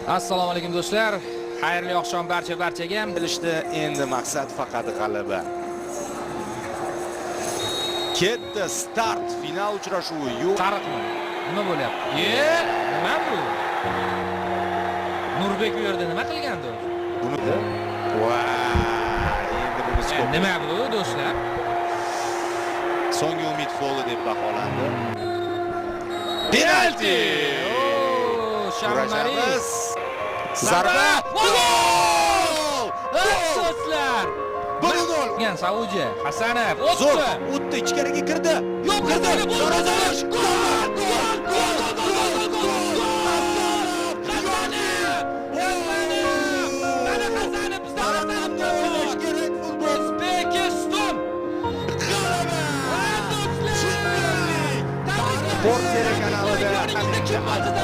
Assalomu alaykum do'stlar. Xayrli oqshom barchaga. Bilishdi, endi maqsad faqat g'alaba. Ketdi start final uchrashuvi. Yo'q. Sariqmi? Nima bo'lyapti? Nima bu? Nurbek bu yerda nima qilgandi? Buni endi bunisi ko'p. Nima bu do'stlar? So'nggi umid foli deb baholandi. Penalti! Shammaris. Zarba! Gol! Do'stlar! 1-0. Gan Saudiya, Hasanov Zo'r, o'tdi, ichkariga kirdi. Yo'q, kirdi. Darvozalash. Sport telekanalida